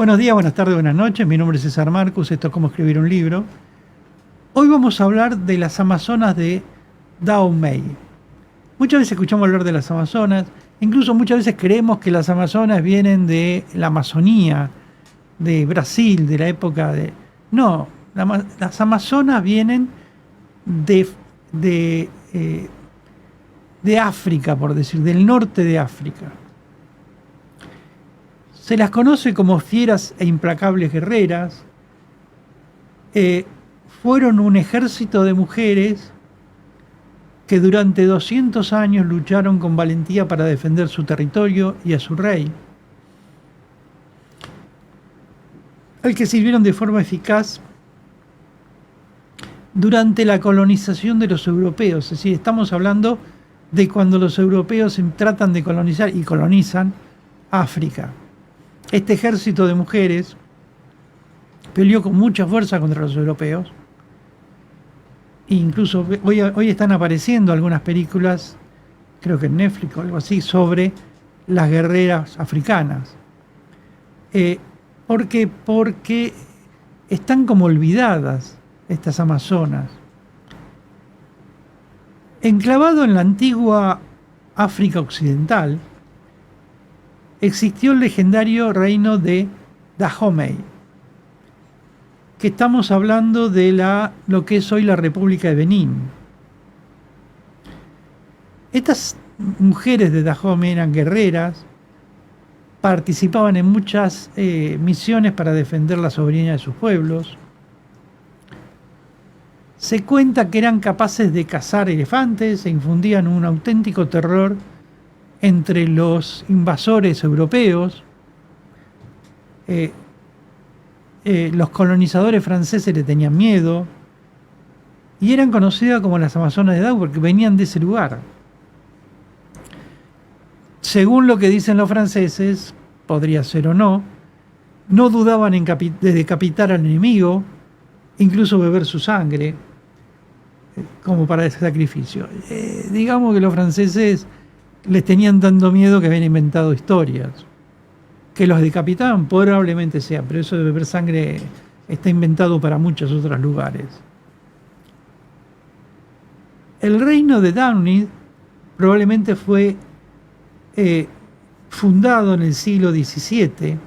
Buenos días, buenas tardes, buenas noches. Mi nombre es César Marcus, esto es Cómo escribir un libro. Hoy vamos a hablar de las Amazonas de Dahomey. Muchas veces escuchamos hablar de las Amazonas, incluso muchas veces creemos que las Amazonas vienen de la Amazonía, de Brasil, de la época de... No, las Amazonas vienen de África, por decir, del norte de África. Se las conoce como fieras e implacables guerreras. Fueron un ejército de mujeres que durante 200 años lucharon con valentía para defender su territorio y a su rey, al que sirvieron de forma eficaz durante la colonización de los europeos. Es decir, estamos hablando de cuando los europeos tratan de colonizar y colonizan África. Este ejército de mujeres peleó con mucha fuerza contra los europeos. Incluso hoy están apareciendo algunas películas, creo que en Netflix o algo así, sobre las guerreras africanas. Porque están como olvidadas estas amazonas. Enclavado en la antigua África Occidental, existió el legendario reino de Dahomey, que estamos hablando de lo que es hoy la República de Benín. Estas mujeres de Dahomey eran guerreras, participaban en muchas misiones para defender la soberanía de sus pueblos. Se cuenta que eran capaces de cazar elefantes e infundían un auténtico terror entre los invasores europeos. Los colonizadores franceses le tenían miedo y eran conocidas como las Amazonas de Dahomey porque venían de ese lugar. Según lo que dicen los franceses, podría ser o no, no dudaban de decapitar al enemigo, incluso beber su sangre, como para ese sacrificio. Digamos que los franceses les tenían tanto miedo que habían inventado historias. Que los decapitaban probablemente sea, pero eso de beber sangre está inventado para muchos otros lugares. El reino de Dahomey probablemente fue fundado en el siglo XVII.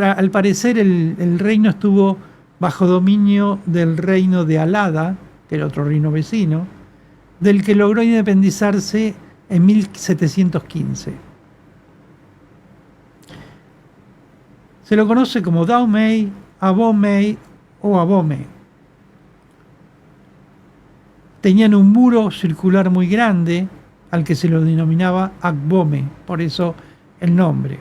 Al parecer el reino estuvo bajo dominio del reino de Alada, que era otro reino vecino, del que logró independizarse en 1715. Se lo conoce como Dahomey, Abomey o Abome. Tenían un muro circular muy grande al que se lo denominaba Agbome, por eso el nombre.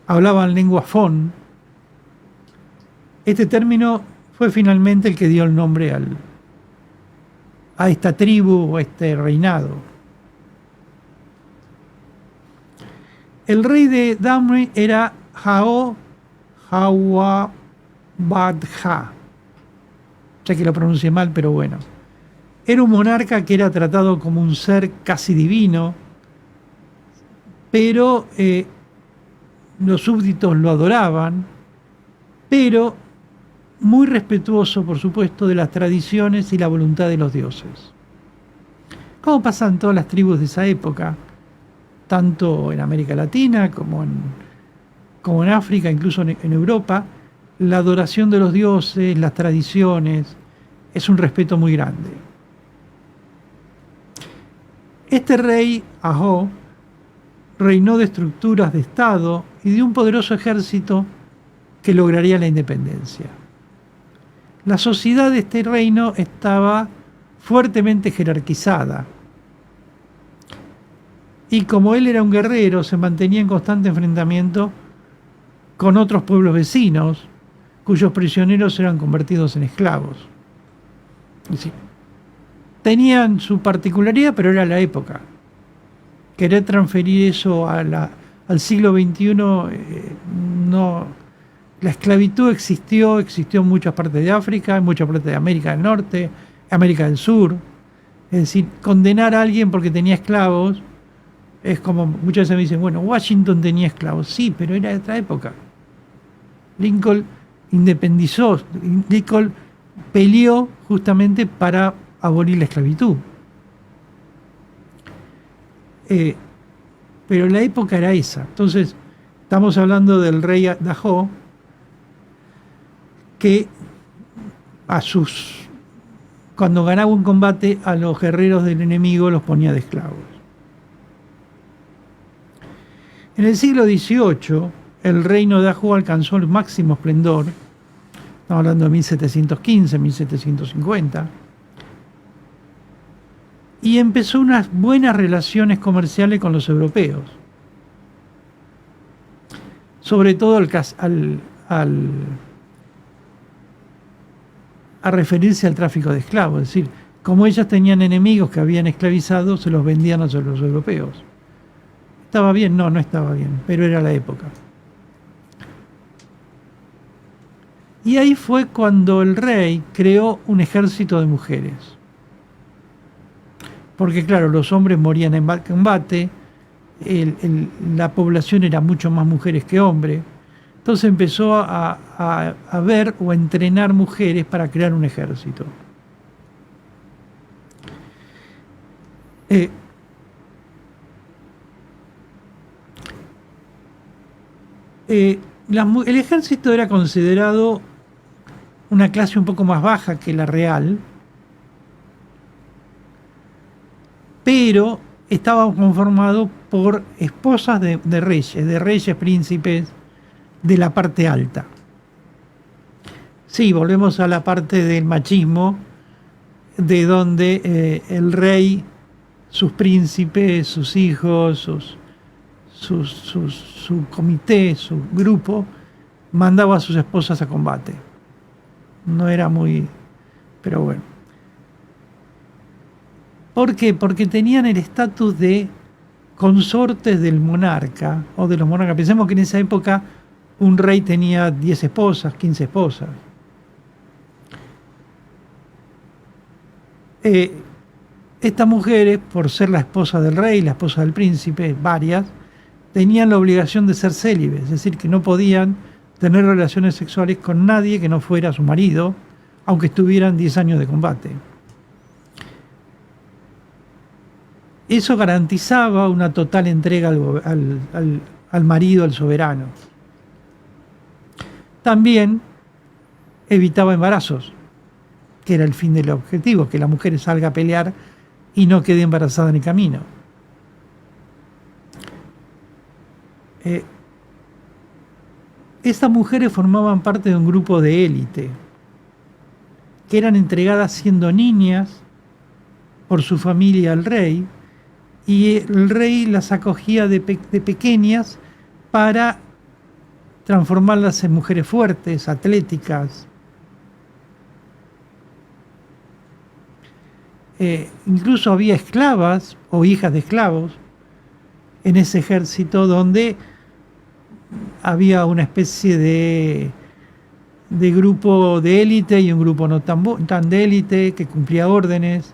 Hablaban lengua fon. Este término fue finalmente el que dio el nombre a esta tribu o a este reinado. El rey de Dahomey era Hawabadha. Ya que lo pronuncié mal, pero bueno. Era un monarca que era tratado como un ser casi divino, pero los súbditos lo adoraban, pero muy respetuoso, por supuesto, de las tradiciones y la voluntad de los dioses. Como pasa en todas las tribus de esa época, tanto en América Latina como en África, incluso en Europa, la adoración de los dioses, las tradiciones, es un respeto muy grande. Este rey, Aho, reinó de estructuras de Estado y de un poderoso ejército que lograría la independencia. La sociedad de este reino estaba fuertemente jerarquizada. Y como él era un guerrero, se mantenía en constante enfrentamiento con otros pueblos vecinos, cuyos prisioneros eran convertidos en esclavos. Es decir, tenían su particularidad, pero era la época. Querer transferir eso al siglo XXI, no. La esclavitud existió en muchas partes de África, en muchas partes de América del Norte, América del Sur. Es decir, condenar a alguien porque tenía esclavos es como, muchas veces me dicen, bueno, Washington tenía esclavos. Sí, pero era de otra época. Lincoln independizó, Lincoln peleó justamente para abolir la esclavitud. Pero la época era esa. Entonces, estamos hablando del rey Dahoo, que cuando ganaba un combate, a los guerreros del enemigo los ponía de esclavos. En el siglo XVIII, el reino de Dahoo alcanzó el máximo esplendor. Estamos hablando de 1715, 1750. Y empezó unas buenas relaciones comerciales con los europeos. Sobre todo a referirse al tráfico de esclavos. Es decir, como ellas tenían enemigos que habían esclavizado, se los vendían a los europeos. ¿Estaba bien? No, no estaba bien, pero era la época. Y ahí fue cuando el rey creó un ejército de mujeres. Porque claro, los hombres morían en combate, la población era mucho más mujeres que hombres. Entonces empezó a ver o a entrenar mujeres para crear un ejército. El ejército era considerado una clase un poco más baja que la real, pero estaba conformado por esposas de reyes, príncipes de la parte alta. Sí, volvemos a la parte del machismo, de donde el rey, sus príncipes, sus hijos, su comité, su grupo, mandaba a sus esposas a combate. No era muy... pero bueno. ¿Por qué? Porque tenían el estatus de consortes del monarca o de los monarcas. Pensemos que en esa época un rey tenía 10 esposas, 15 esposas. Estas mujeres, por ser la esposa del rey, la esposa del príncipe, varias, tenían la obligación de ser célibes, es decir, que no podían tener relaciones sexuales con nadie que no fuera su marido, aunque estuvieran 10 años de combate. Eso garantizaba una total entrega al marido, al soberano. También evitaba embarazos, que era el fin del objetivo, que la mujer salga a pelear y no quede embarazada en el camino. Estas mujeres formaban parte de un grupo de élite, que eran entregadas siendo niñas por su familia al rey, y el rey las acogía de pequeñas para transformarlas en mujeres fuertes, atléticas. Incluso había esclavas o hijas de esclavos en ese ejército, donde había una especie de grupo de élite y un grupo no tan de élite que cumplía órdenes.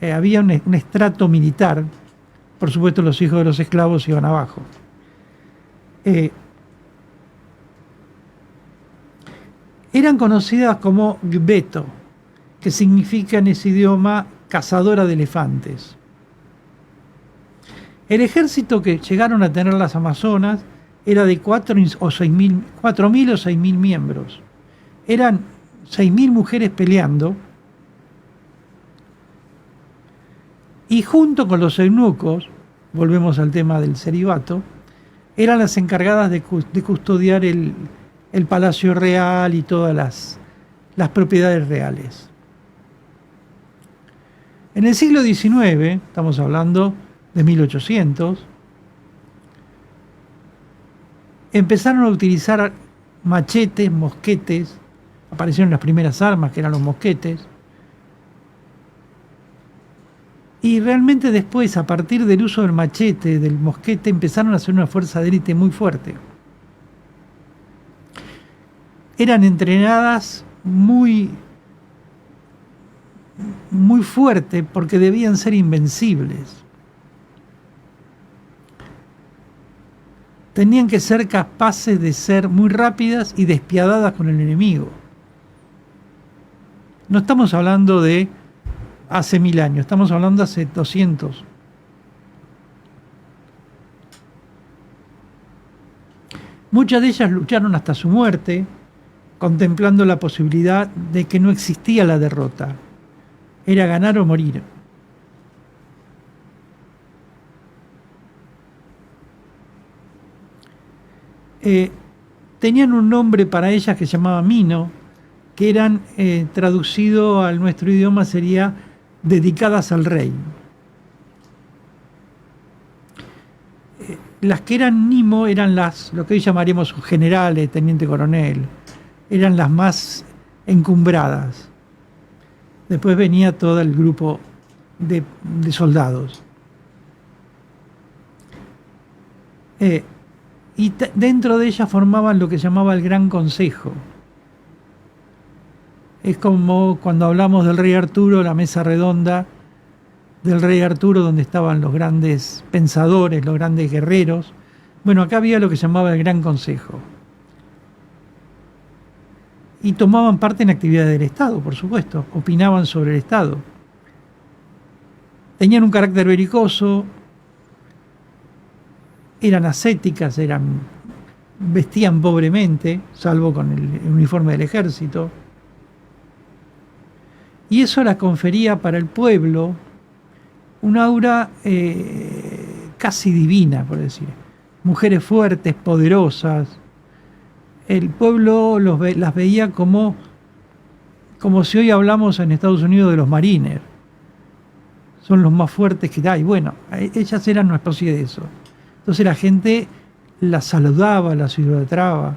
Había un estrato militar. Por supuesto, los hijos de los esclavos iban abajo. Eran conocidas como gbeto, que significa en ese idioma cazadora de elefantes. El ejército que llegaron a tener las amazonas era de 4.000 o 6.000 miembros. Eran 6.000 mujeres peleando, y junto con los eunucos, volvemos al tema del celibato, eran las encargadas de custodiar el palacio real y todas las propiedades reales. En el siglo XIX, estamos hablando de 1800, empezaron a utilizar machetes, mosquetes, aparecieron las primeras armas que eran los mosquetes, y realmente después, a partir del uso del machete, del mosquete, empezaron a hacer una fuerza de élite muy fuerte. Eran entrenadas muy muy fuerte porque debían ser invencibles. Tenían que ser capaces de ser muy rápidas y despiadadas con el enemigo. No estamos hablando de hace 1000 años, estamos hablando de hace 200. Muchas de ellas lucharon hasta su muerte, contemplando la posibilidad de que no existía la derrota. Era ganar o morir. Tenían un nombre para ellas que se llamaba Mino, que eran, traducido al nuestro idioma, sería dedicadas al rey. Las que eran Nimo eran lo que hoy llamaríamos generales, teniente coronel, eran las más encumbradas. Después venía todo el grupo de soldados. Y dentro de ellas formaban lo que se llamaba el Gran Consejo. Es como cuando hablamos del rey Arturo, la mesa redonda del rey Arturo, donde estaban los grandes pensadores, los grandes guerreros. Bueno, acá había lo que se llamaba el Gran Consejo. Y tomaban parte en actividades del Estado, por supuesto, opinaban sobre el Estado. Tenían un carácter belicoso, eran ascéticas, vestían pobremente, salvo con el uniforme del ejército. Y eso las confería para el pueblo un aura casi divina, por decir. Mujeres fuertes, poderosas. El pueblo las veía como si hoy hablamos en Estados Unidos de los marines. Son los más fuertes que hay. Bueno, ellas eran una especie de eso. Entonces la gente las saludaba, las idolatraba.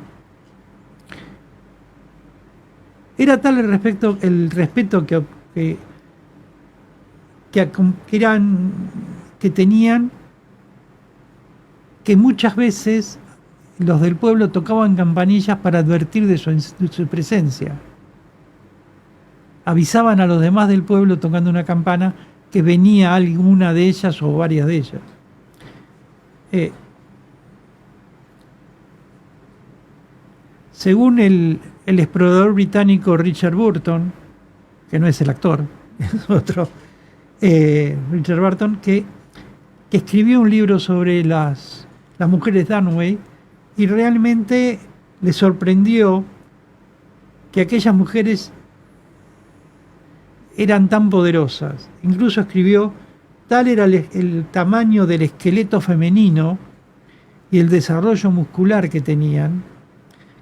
Era tal el respeto que tenían, que muchas veces los del pueblo tocaban campanillas para advertir de su presencia. Avisaban a los demás del pueblo tocando una campana que venía alguna de ellas o varias de ellas. Según el explorador británico Richard Burton, que no es el actor, es otro, Richard Burton, que escribió un libro sobre las mujeres Danway, y realmente le sorprendió que aquellas mujeres eran tan poderosas. Incluso escribió: tal era el tamaño del esqueleto femenino y el desarrollo muscular que tenían,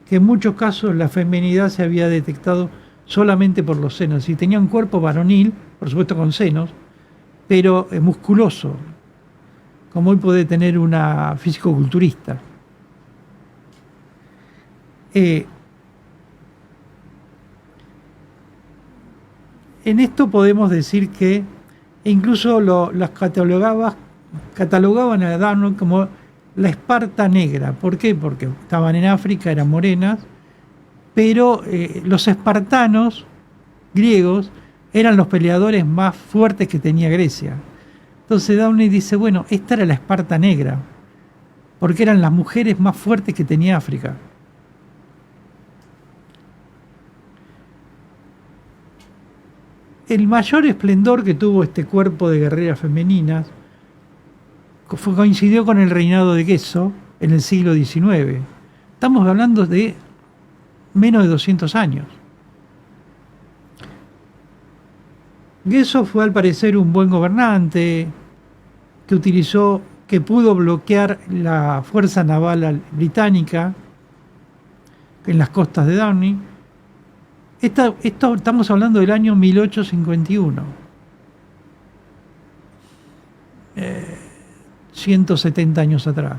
que en muchos casos la feminidad se había detectado solamente por los senos. Y tenía un cuerpo varonil, por supuesto con senos, pero musculoso, como hoy puede tener una fisicoculturista. En esto podemos decir que incluso las catalogaban a Danway como la Esparta negra. ¿Por qué? Porque estaban en África, eran morenas, pero los espartanos griegos eran los peleadores más fuertes que tenía Grecia. Entonces Downey dice, bueno, esta era la Esparta negra, porque eran las mujeres más fuertes que tenía África. El mayor esplendor que tuvo este cuerpo de guerreras femeninas coincidió con el reinado de Geso en el siglo XIX. Estamos hablando de menos de 200 años. Geso fue al parecer un buen gobernante que pudo bloquear la fuerza naval británica en las costas de Downey. Esto estamos hablando del año 1851. 170 años atrás.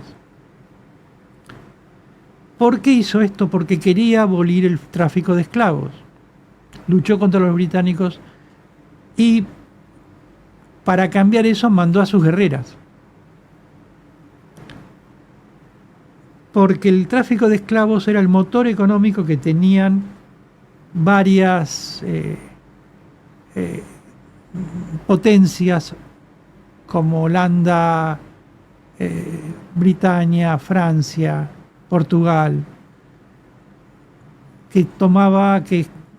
¿Por qué hizo esto? Porque quería abolir el tráfico de esclavos. Luchó contra los británicos y para cambiar eso mandó a sus guerreras. Porque el tráfico de esclavos era el motor económico que tenían varias potencias como Holanda, Britania, Francia, Portugal, que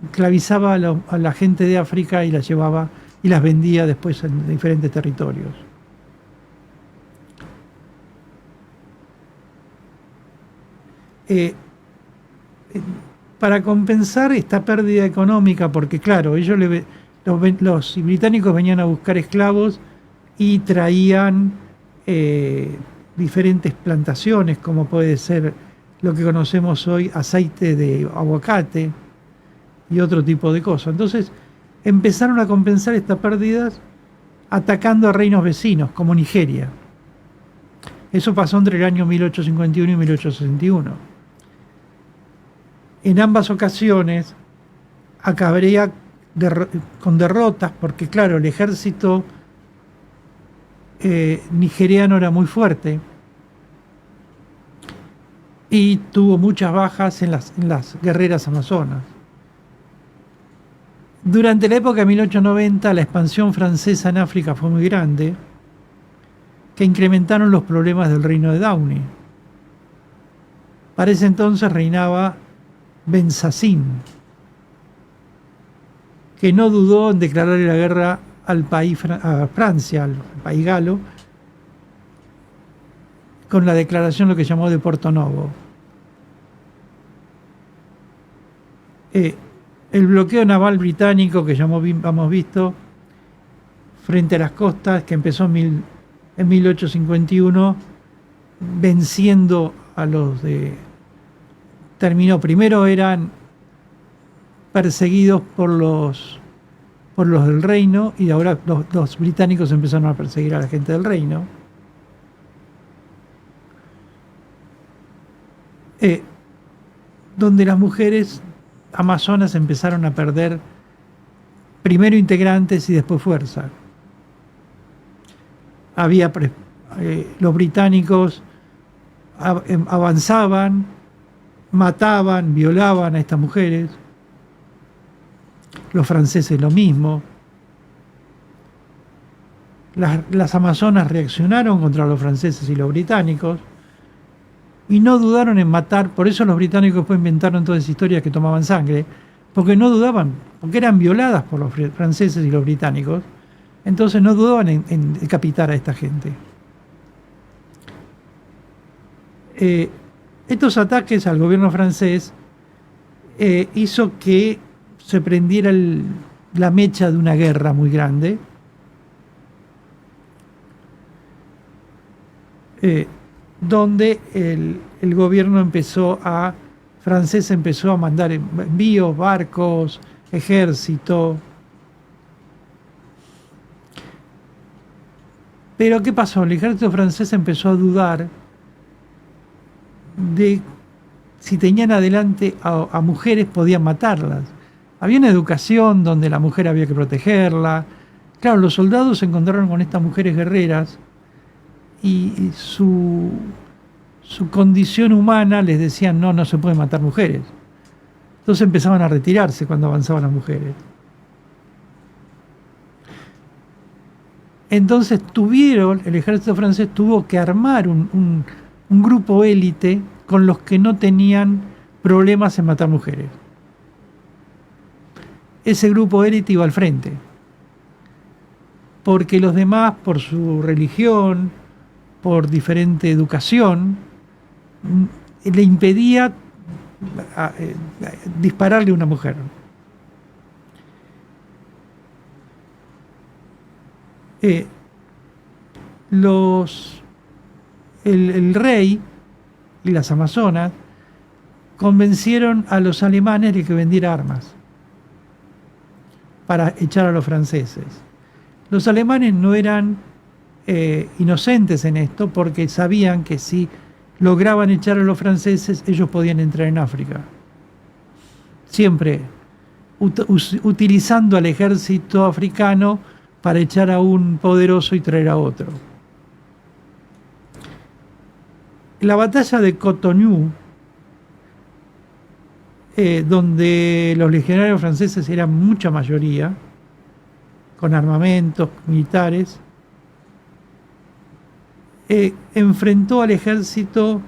esclavizaba a la gente de África y las llevaba y las vendía después en diferentes territorios. Eh, para compensar esta pérdida económica, porque claro, los británicos venían a buscar esclavos y traían diferentes plantaciones, como puede ser lo que conocemos hoy, aceite de aguacate y otro tipo de cosas. Entonces empezaron a compensar estas pérdidas atacando a reinos vecinos, como Nigeria. Eso pasó entre el año 1851 y 1861. En ambas ocasiones acabaría con derrotas, porque claro, el ejército nigeriano era muy fuerte y tuvo muchas bajas en las guerreras amazonas. Durante la época de 1890, la expansión francesa en África fue muy grande, que incrementaron los problemas del reino de Dawney. Para ese entonces reinaba Benzazín, que no dudó en declararle la guerra a Francia, al país galo, con la declaración lo que llamó de Porto Novo. El bloqueo naval británico que hemos visto frente a las costas, que empezó en 1851, venciendo a los de... Primero eran perseguidos por los del reino, y ahora los británicos empezaron a perseguir a la gente del reino. Donde las mujeres amazonas empezaron a perder primero integrantes y después fuerza. Los británicos avanzaban, mataban, violaban a estas mujeres. Los franceses lo mismo. Las amazonas reaccionaron contra los franceses y los británicos y no dudaron en matar. Por eso los británicos después inventaron todas esas historias que tomaban sangre, porque no dudaban, porque eran violadas por los franceses y los británicos. Entonces no dudaban en decapitar a esta gente. Estos ataques al gobierno francés hizo que se prendiera la mecha de una guerra muy grande, donde el gobierno francés empezó a mandar envíos, barcos, ejército. Pero ¿qué pasó? El ejército francés empezó a dudar de si tenían adelante a mujeres, podían matarlas. Había una educación donde la mujer había que protegerla. Claro, los soldados se encontraron con estas mujeres guerreras y su condición humana les decían no se pueden matar mujeres. Entonces empezaban a retirarse cuando avanzaban las mujeres. Entonces el ejército francés tuvo que armar un grupo élite con los que no tenían problemas en matar mujeres. Ese grupo élite iba al frente, porque los demás, por su religión, por diferente educación, le impedía dispararle a una mujer. El rey y las amazonas convencieron a los alemanes de que vendiera armas para echar a los franceses. Los alemanes no eran inocentes en esto, porque sabían que si lograban echar a los franceses, ellos podían entrar en África. Siempre utilizando al ejército africano para echar a un poderoso y traer a otro. La batalla de Cotonou, donde los legionarios franceses eran mucha mayoría, con armamentos militares, enfrentó al ejército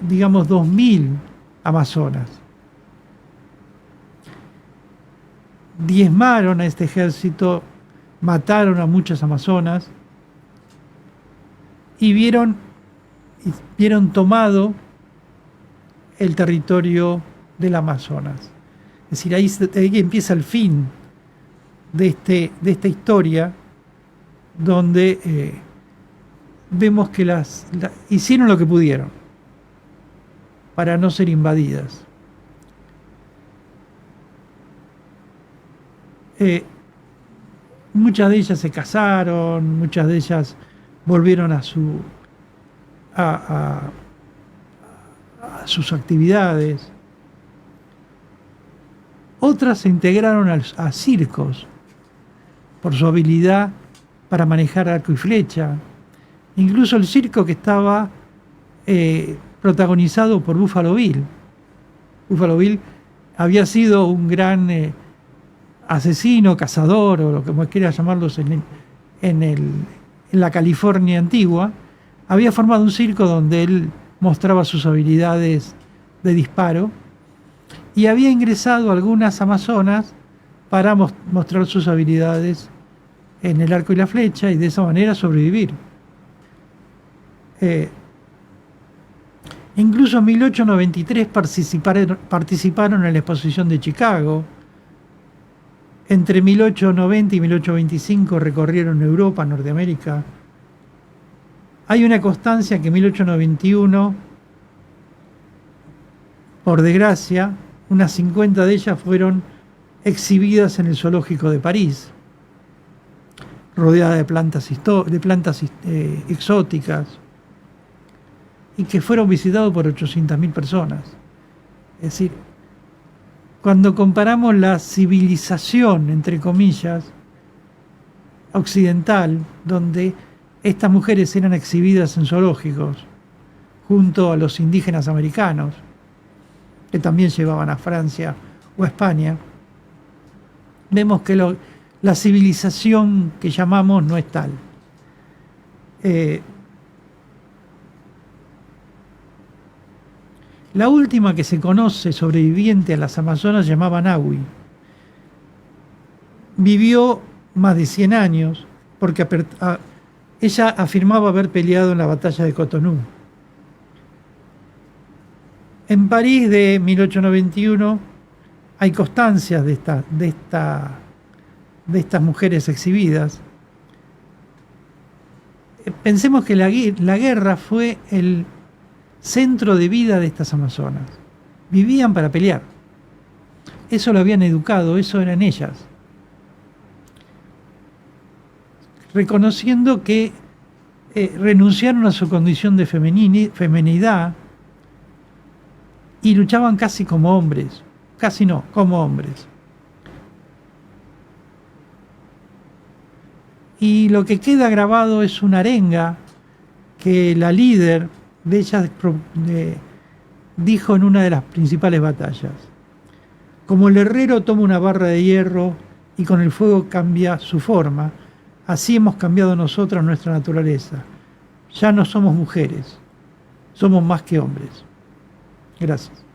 digamos, 2000 amazonas. Diezmaron a este ejército, mataron a muchas amazonas y vieron tomado el territorio del Amazonas. Es decir, ahí empieza el fin de esta historia, donde vemos que hicieron lo que pudieron para no ser invadidas. Muchas de ellas se casaron, muchas de ellas volvieron a sus actividades. Otras se integraron a circos por su habilidad para manejar arco y flecha. Incluso el circo que estaba protagonizado por Buffalo Bill. Buffalo Bill había sido un gran asesino, cazador, o lo que quiera llamarlos en la California antigua. Había formado un circo donde él mostraba sus habilidades de disparo y había ingresado a algunas amazonas para mostrar sus habilidades en el arco y la flecha y de esa manera sobrevivir. Incluso en 1893 participaron en la exposición de Chicago. Entre 1890 y 1825 recorrieron Europa, Norteamérica. Hay una constancia que en 1891, por desgracia, unas 50 de ellas fueron exhibidas en el zoológico de París, rodeada de plantas exóticas, y que fueron visitados por 800.000 personas. Es decir, cuando comparamos la civilización, entre comillas, occidental, donde estas mujeres eran exhibidas en zoológicos, junto a los indígenas americanos, que también llevaban a Francia o a España, vemos que la civilización que llamamos no es tal. La última que se conoce sobreviviente a las Amazonas se llamaba Nahui. Vivió más de 100 años porque ella afirmaba haber peleado en la batalla de Cotonú. En París de 1891 hay constancias de estas mujeres exhibidas. Pensemos que la guerra fue el centro de vida de estas amazonas. Vivían para pelear. Eso lo habían educado, eso eran ellas. Reconociendo que renunciaron a su condición de feminidad y luchaban casi como hombres. Casi no, como hombres. Y lo que queda grabado es una arenga que la líder de ellas dijo en una de las principales batallas: como el herrero toma una barra de hierro y con el fuego cambia su forma, así hemos cambiado nosotras nuestra naturaleza. Ya no somos mujeres, somos más que hombres. Gracias.